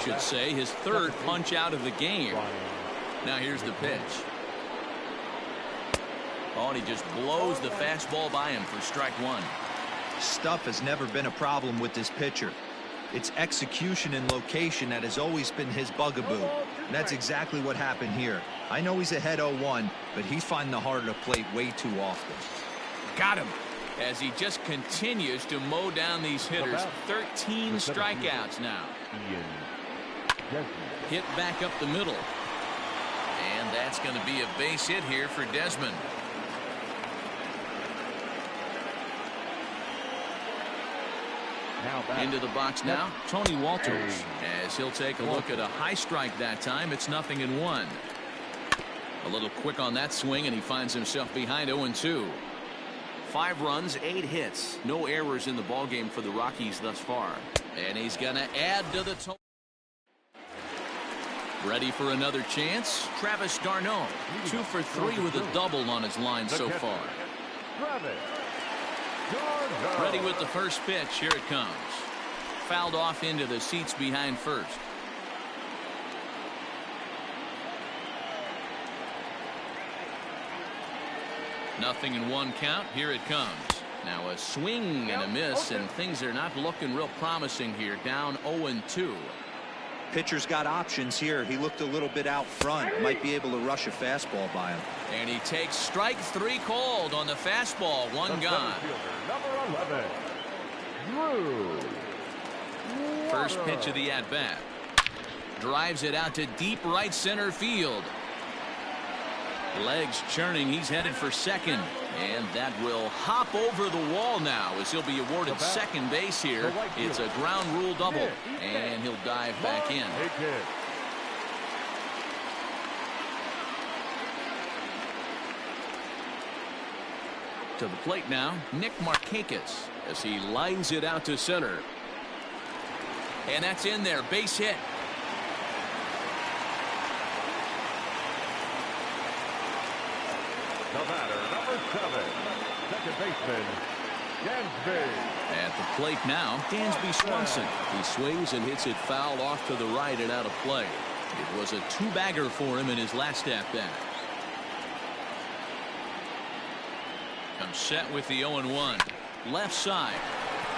should say, his third punch out of the game. Now here's the pitch. Oh, and he just blows the fastball by him for strike one. Stuff has never been a problem with this pitcher. It's execution and location that has always been his bugaboo. And that's exactly what happened here. I know he's ahead 0-1, but he's finding the heart of the plate way too often. Got him. As he just continues to mow down these hitters. 13 strikeouts now. Hit back up the middle. And that's going to be a base hit here for Desmond. Into the box now, Tony Walters, as he'll take a look at a high strike that time. It's 0-1. A little quick on that swing, and he finds himself behind 0-2. 5 runs, 8 hits, no errors in the ballgame for the Rockies thus far. And he's going to add to the total. Ready for another chance? Travis d'Arnaud, 2 for 3 with a double on his line so far. Ready with the first pitch. Here it comes. Fouled off into the seats behind first. Nothing in 1 count. Here it comes. Now a swing and a miss, and things are not looking real promising here. Down 0-2. Pitcher's got options here. He looked a little bit out front. Might be able to rush a fastball by him. And he takes strike 3 called on the fastball. 1 gone. Number 11, Drew. First pitch of the at-bat. Drives it out to deep right center field. Legs churning. He's headed for second. And that will hop over the wall now as he'll be awarded second base here. It's a ground rule double. And he'll dive back in. To the plate now, Nick Markakis as he lines it out to center. And that's in there. Base hit. The batter, number 7, second baseman, Dansby. At the plate now, Dansby Swanson. He swings and hits it foul off to the right and out of play. It was a 2-bagger for him in his last at-bat. Comes set with the 0-1. Left side.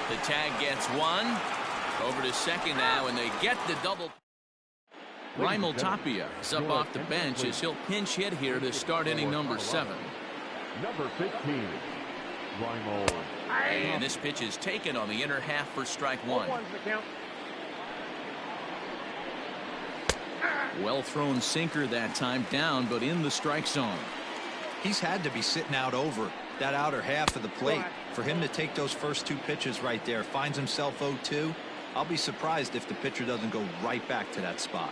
The tag gets 1. Over to second now, and they get the double. Raimel Tapia is up off the bench as he'll pinch hit here to start inning number 7. Number 15, Raimel. And this pitch is taken on the inner half for strike 1. Well thrown sinker that time, down but in the strike zone. He's had to be sitting out over that outer half of the plate. For him to take those first 2 pitches right there, finds himself 0-2. I'll be surprised if the pitcher doesn't go right back to that spot.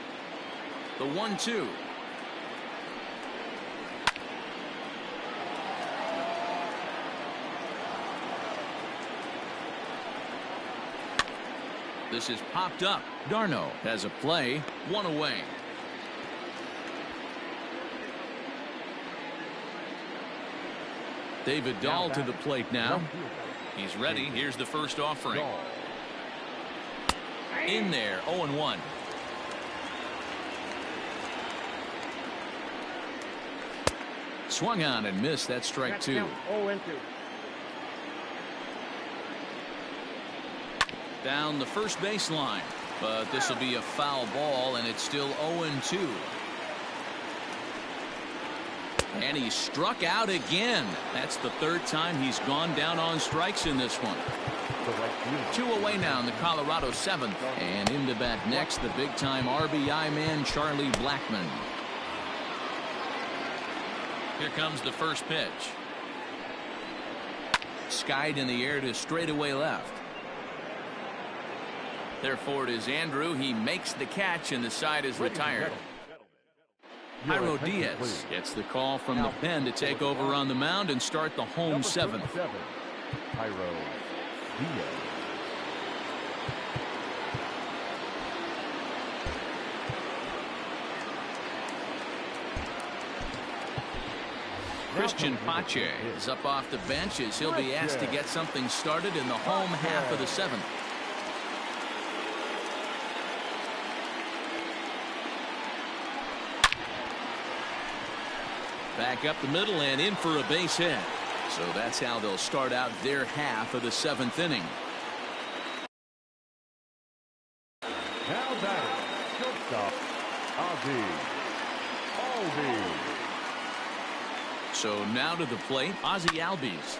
The 1-2. This is popped up. d'Arnaud has a play. 1 away. David Dahl to the plate now. He's ready. Here's the first offering. In there. 0-1. Swung on and missed. That strike 2. Down the first baseline, but this will be a foul ball, and it's still 0-2. And he struck out again. That's the 3rd time he's gone down on strikes in this one. 2 away now in the Colorado 7th. And into bat next, the big-time RBI man, Charlie Blackmon. Here comes the first pitch. Skied in the air to straightaway left. Therefore, it is Andrew. He makes the catch, and the side is retired. Jairo Diaz gets the call from the pen to take over on the mound and start the home 7th. Jairo Diaz. Christian Pache is up off the bench as he'll be asked to get something started in the home half of the 7th. Back up the middle and in for a base hit. So that's how they'll start out their half of the 7th inning. Now batting, shortstop, Ozzie Albies. So now to the plate, Ozzie Albies.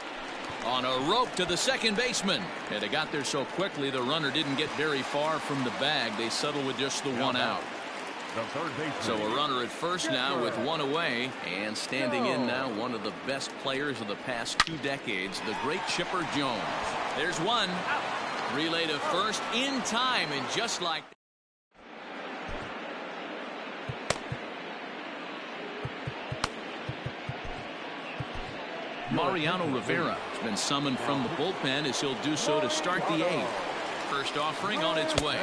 On a rope to the second baseman. And it got there so quickly the runner didn't get very far from the bag. They settled with just the one out. So a runner at first now with one away, and standing in now one of the best players of the past 2 decades, the great Chipper Jones. There's one. Relay to first in time, and just like Mariano Rivera has been summoned from the bullpen as he'll do so to start the 8th. First offering on its way.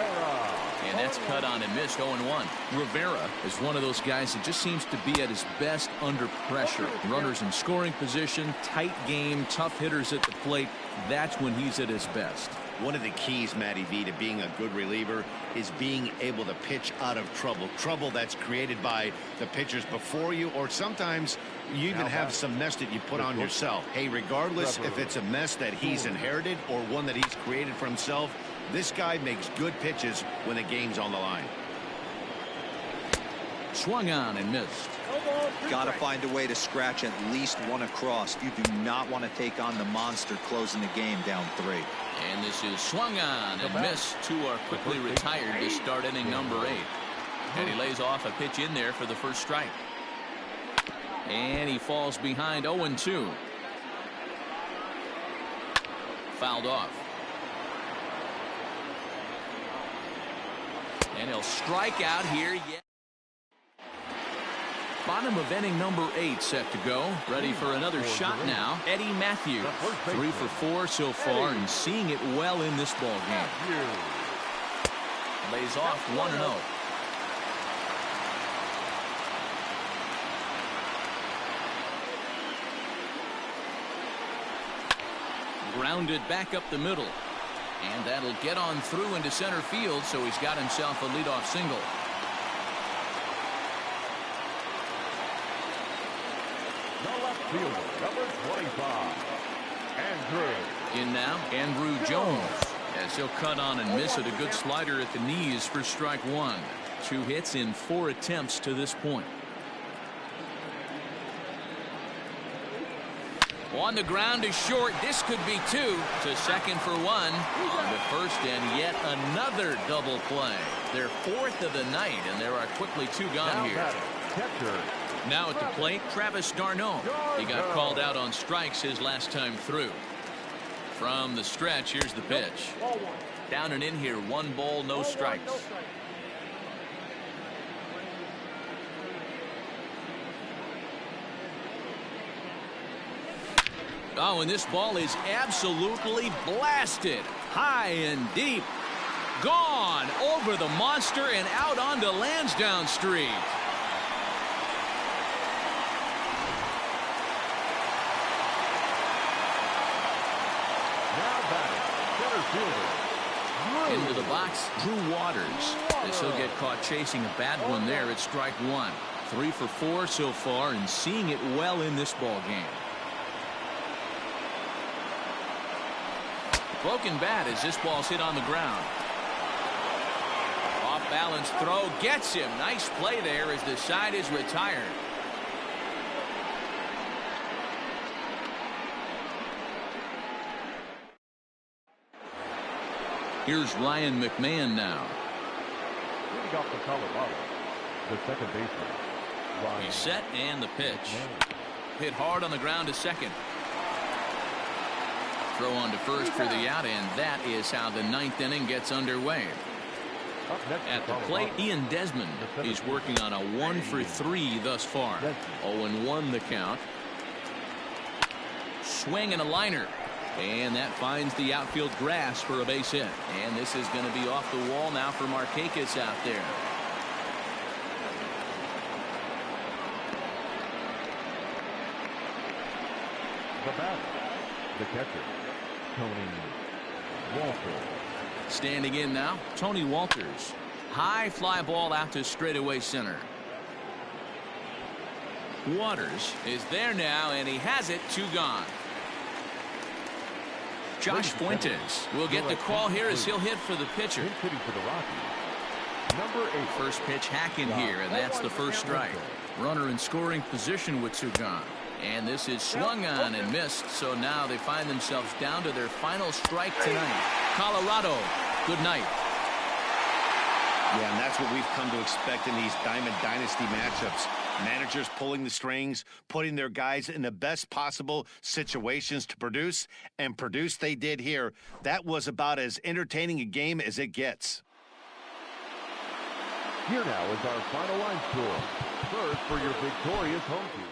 And that's cut on and missed. 0-1. Rivera is one of those guys that just seems to be at his best under pressure. Runners in scoring position, tight game, tough hitters at the plate. That's when he's at his best. One of the keys, Matty V, to being a good reliever is being able to pitch out of trouble. Trouble that's created by the pitchers before you, or sometimes you even have some mess that you put on yourself. Hey, regardless if it's a mess that he's inherited or one that he's created for himself, this guy makes good pitches when the game's on the line. Swung on and missed. Got to find a way to scratch at least one across. You do not want to take on the monster closing the game down 3. And this is swung on and missed. 2 are quickly retired to start inning number 8. And he lays off a pitch in there for the first strike. And he falls behind 0-2. Fouled off. And he'll strike out here yet. Bottom of inning number 8 set to go. Ready for another shot now. Eddie Matthews. 3 for 4 so far and seeing it well in this ball game. Lays off 1-0. Grounded back up the middle. And that'll get on through into center field, so he's got himself a leadoff single. The left fielder, number 25, Andrew. In now, Andrew Jones, as he'll cut on and miss it. A good slider at the knees for strike 1. 2 hits in 4 attempts to this point. On the ground is short. This could be 2. To second for 1. On to first, and yet another double play. Their 4th of the night, and there are quickly 2 gone here. Now at the plate, Travis d'Arnaud. He got called out on strikes his last time through. From the stretch, here's the pitch. Down and in here, 1 ball, no strikes. Oh, and this ball is absolutely blasted. High and deep. Gone over the monster and out onto Lansdowne Street. Now batting, center fielder, Into the box, Drew Waters. As he'll get caught chasing a bad one there at strike 1. 3 for 4 so far and seeing it well in this ball game. Broken bat as this ball's hit on the ground. Off balance throw gets him. Nice play there as the side is retired. Here's Ryan McMahon now. leading off the Colorado, the second baseman, Ryan. He's set and the pitch. Hit hard on the ground to second. Throw on to first for the out, and that is how the 9th inning gets underway. At the plate, Ian Desmond is working on a 1 for 3 thus far. 0-1 the count. Swing and a liner. And that finds the outfield grass for a base hit. And this is going to be off the wall now for Markakis out there. The batter, the catcher, Tony Walters. Standing in now, Tony Walters. High fly ball out to straightaway center. Waters is there now, and he has it. 2 gone. Josh Fuentes will get the call here as he'll hit for the pitcher. Hitting for the Rockies, number 8. First pitch hacking here, and that's the first strike. Runner in scoring position with 2 gone. And this is swung on and missed, so now they find themselves down to their final strike tonight. Colorado, good night. Yeah, and that's what we've come to expect in these Diamond Dynasty matchups. Managers pulling the strings, putting their guys in the best possible situations to produce, and produce they did here. That was about as entertaining a game as it gets. Here now is our final line score. First for your victorious home team.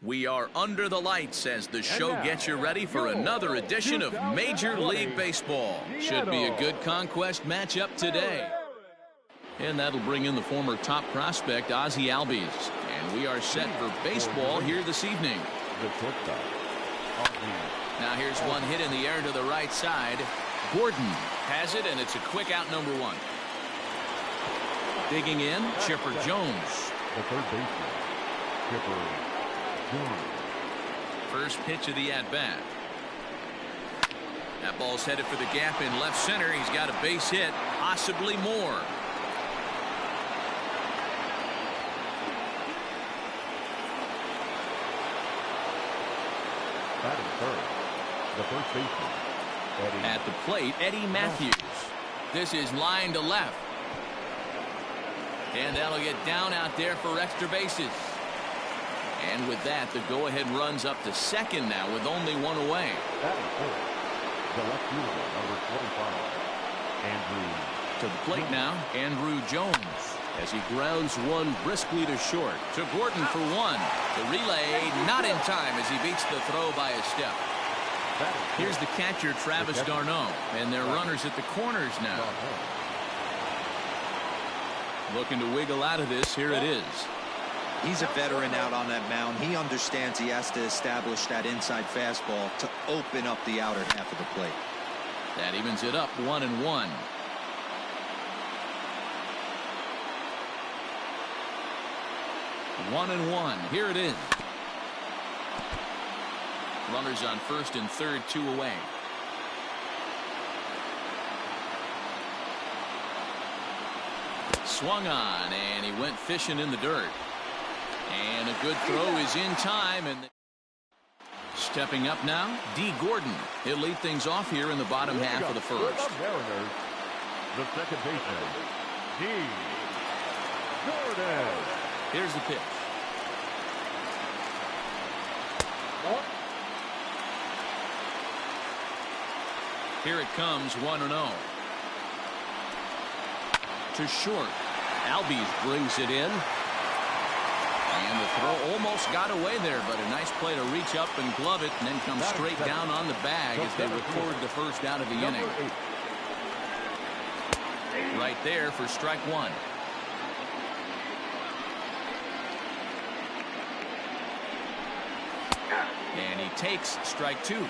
We are under the lights as the show gets you ready for another edition of Major League Baseball. Should be a good conquest matchup today. And that'll bring in the former top prospect, Ozzie Albies. And we are set for baseball here this evening. Now here's one hit in the air to the right side. Gordon has it, and it's a quick out, number one. Digging in, Chipper Jones. The third baseman, Chipper Jones. First pitch of the at-bat. That ball's headed for the gap in left center. He's got a base hit, possibly more. Batting third, the first baseman, Eddie. At the plate, Eddie Matthews. This is line to left. And that'll get down out there for extra bases. And with that, the go-ahead runs up to second now with only one away. Batting fourth, the left fielder, number 25, Andrew. To the plate now, Andrew Jones, as he grounds one briskly to short. To Gordon for one. The relay not in time as he beats the throw by a step. Here's the catcher, Travis d'Arnaud, and their runners at the corners now. Looking to wiggle out of this. Here it is. He's a veteran out on that mound. He understands he has to establish that inside fastball to open up the outer half of the plate. That evens it up 1-1. One and one. Here it is. Runners on first and third, two away. Swung on, and he went fishing in the dirt. And a good throw is in time. And stepping up now, D. Gordon. He'll lead things off here in the bottom half of the first. Mariners, the second baseman, D. Gordon. Here's the pitch. Here it comes, 1-0. To short. Albies brings it in. And the throw almost got away there, but a nice play to reach up and glove it, and then come straight down on the bag as they record the first out of the inning. Right there for strike one. And he takes strike two.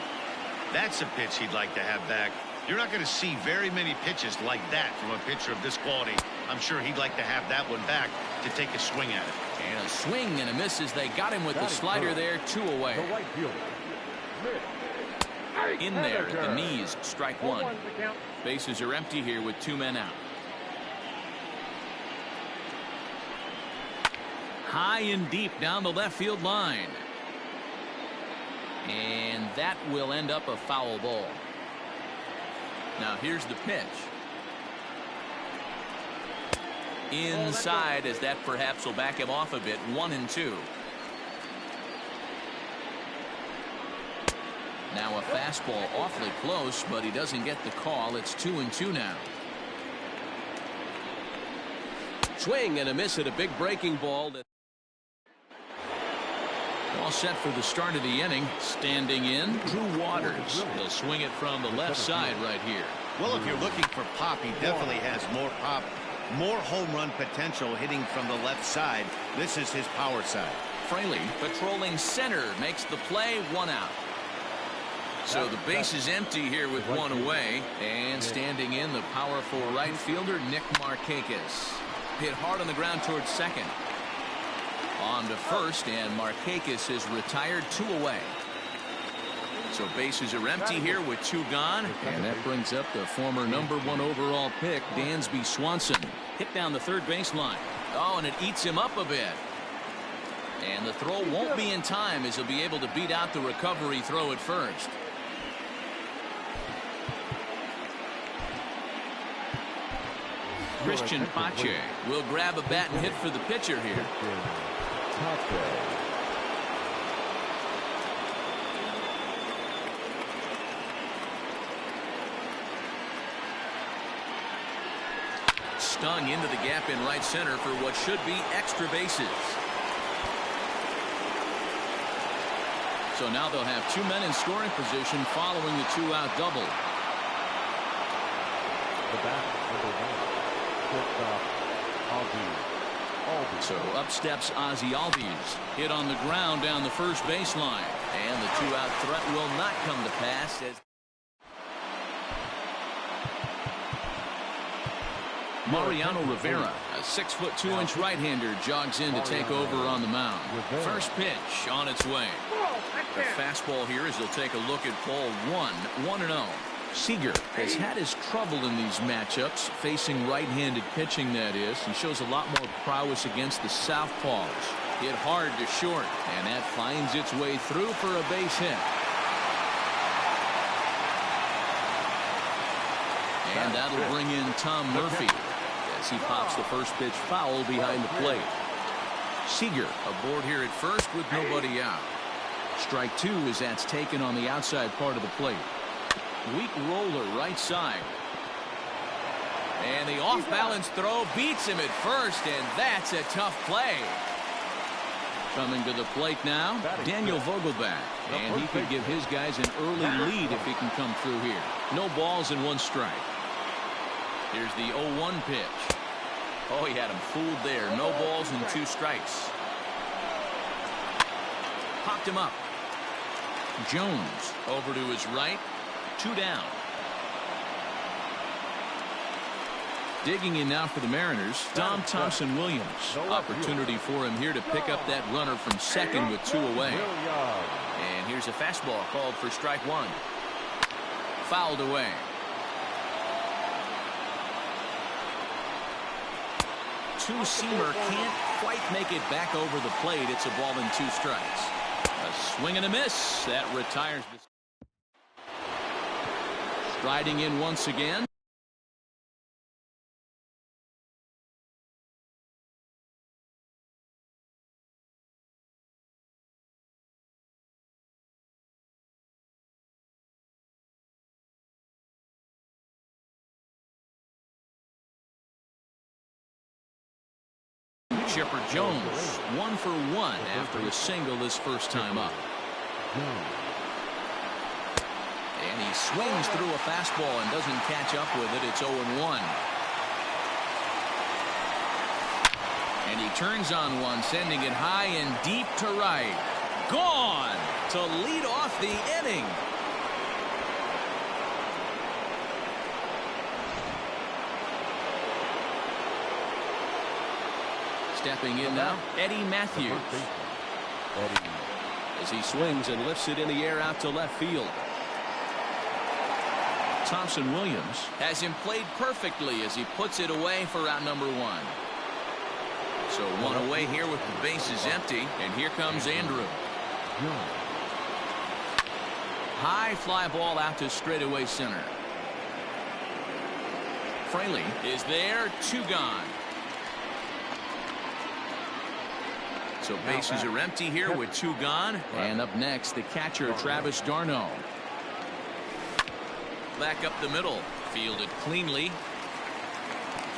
That's a pitch he'd like to have back. You're not going to see very many pitches like that from a pitcher of this quality. I'm sure he'd like to have that one back to take a swing at it. And a swing and a miss as they got him with the slider there, two away. The right fielder, In there at the knees, strike one. Bases are empty here with two men out. High and deep down the left field line. And that will end up a foul ball. Now here's the pitch. Inside, as that perhaps will back him off a bit. 1-2. Now a fastball awfully close, but he doesn't get the call. It's 2-2 now. Swing and a miss at a big breaking ball. All set for the start of the inning. Standing in, Drew Waters. He'll swing it from the left side right here. Well, if you're looking for pop, he definitely has more pop, more home run potential hitting from the left side. This is his power side. Fraley patrolling center makes the play, one out. So the base is empty here with one away. And standing in, the powerful right fielder, Nick Markakis. Hit hard on the ground towards second. On to first, and Markakis is retired, two away. So bases are empty here with two gone. And that brings up the former #1 overall pick, Dansby Swanson. Hit down the third baseline. Oh, and it eats him up a bit. And the throw won't be in time as he'll be able to beat out the recovery throw at first. Christian Pache will grab a bat and hit for the pitcher here. Stung into the gap in right center for what should be extra bases. So now they'll have 2 men in scoring position following the 2-out double. The bat, number 1, shortstop, Albies. So up steps Ozzie Albies. Hit on the ground down the first baseline. And the 2-out threat will not come to pass as Mariano Rivera, a 6'2" right-hander, jogs in to take over on the mound. First pitch on its way. The fastball here as he'll take a look at ball 1-0. Seager has had his trouble in these matchups, facing right-handed pitching, that is. He shows a lot more prowess against the southpaws. Hit hard to short, and that finds its way through for a base hit. And that'll bring in Tom Murphy as he pops the first pitch foul behind the plate. Seager aboard here at first with nobody out. Strike 2 as that's taken on the outside part of the plate. Weak roller right side. And the off-balance throw beats him at first, and that's a tough play. Coming to the plate now, Daniel Vogelbach, and he could give his guys an early lead if he can come through here. No balls and 1 strike. Here's the 0-1 pitch. Oh, he had him fooled there. No balls and 2 strikes. Popped him up. Jones over to his right. 2 down. Digging in now for the Mariners, Dom Thompson-Williams. Opportunity for him here to pick up that runner from second with 2 away. And here's a fastball called for strike 1. Fouled away. Two-seamer can't quite make it back over the plate. It's a ball and 2 strikes. A swing and a miss. That retires the. Striding in once again. Chipper Jones 1 for 1 after a single his first time up. And he swings through a fastball and doesn't catch up with it. It's 0-1. And he turns on one, sending it high and deep to right. Gone to lead off the inning. Stepping in now, Eddie Matthews. As he swings and lifts it in the air out to left field. Thompson-Williams has him played perfectly as he puts it away for out number 1. So 1 away here with the bases empty, and here comes Andrew. High fly ball out to straightaway center. Fraley is there, 2 gone. So bases are empty here with 2 gone. And up next, the catcher, Travis d'Arnaud. Back up the middle. Fielded cleanly.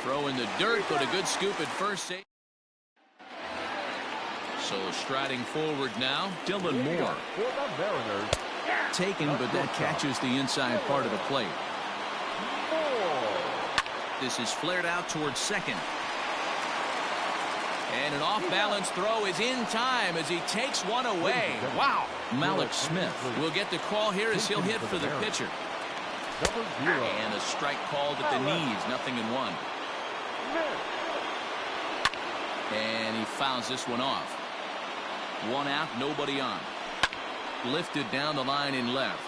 Throw in the dirt, but a good scoop at first. So striding forward now, Dylan Moore. Taken, but that catches the inside part of the plate. This is flared out towards second. And an off-balance throw is in time as he takes one away. Wow. Malik Smith will get the call here as he'll hit for the pitcher. And a strike called at the knees. 0-1. And he fouls this one off. 1 out, nobody on. Lifted down the line in left.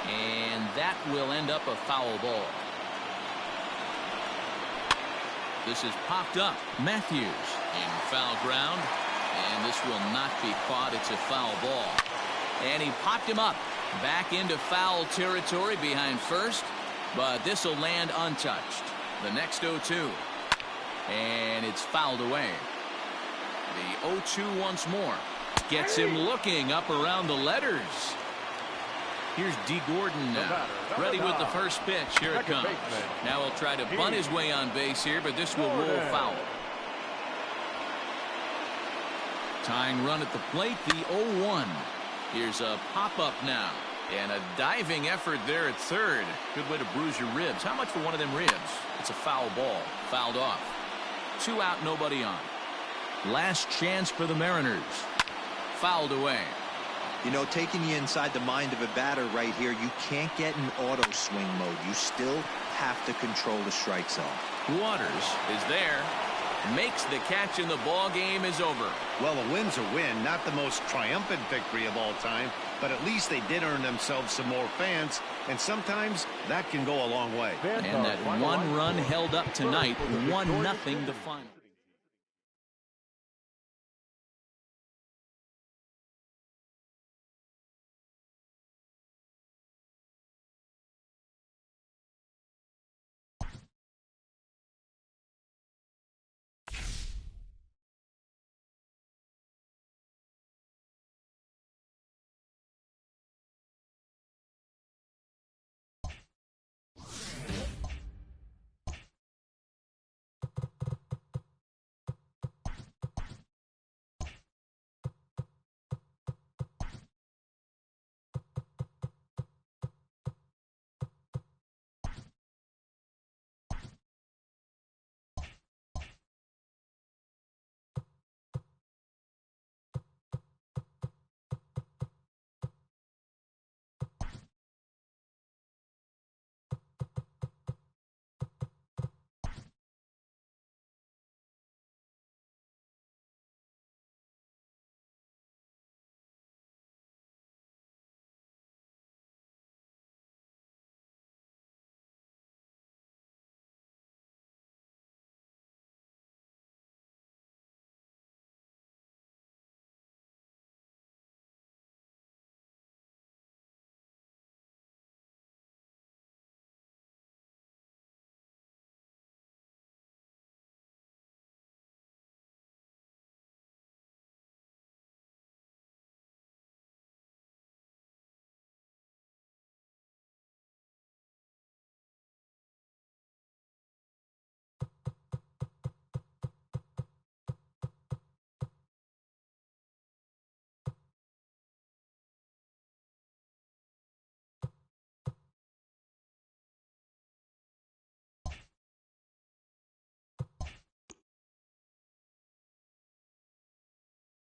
And that will end up a foul ball. This is popped up. Matthews in foul ground. And this will not be caught. It's a foul ball. And he popped him up. Back into foul territory behind first. But this will land untouched. The next 0-2. And it's fouled away. The 0-2 once more. Gets him looking up around the letters. Here's D. Gordon now. Ready with the first pitch. Here it comes. Now he'll try to bunt his way on base here, but this will roll foul. Tying run at the plate, the 0-1. Here's a pop-up now. And a diving effort there at third. Good way to bruise your ribs. How much for one of them ribs? It's a foul ball. Fouled off. 2 out, nobody on. Last chance for the Mariners. Fouled away. You know, taking you inside the mind of a batter right here, you can't get in auto swing mode. You still have to control the strike zone. Waters is there. Makes the catch, and the ball game is over. Well, a win's a win. Not the most triumphant victory of all time, but at least they did earn themselves some more fans, and sometimes that can go a long way. And that one run held up tonight, 1-0 the final.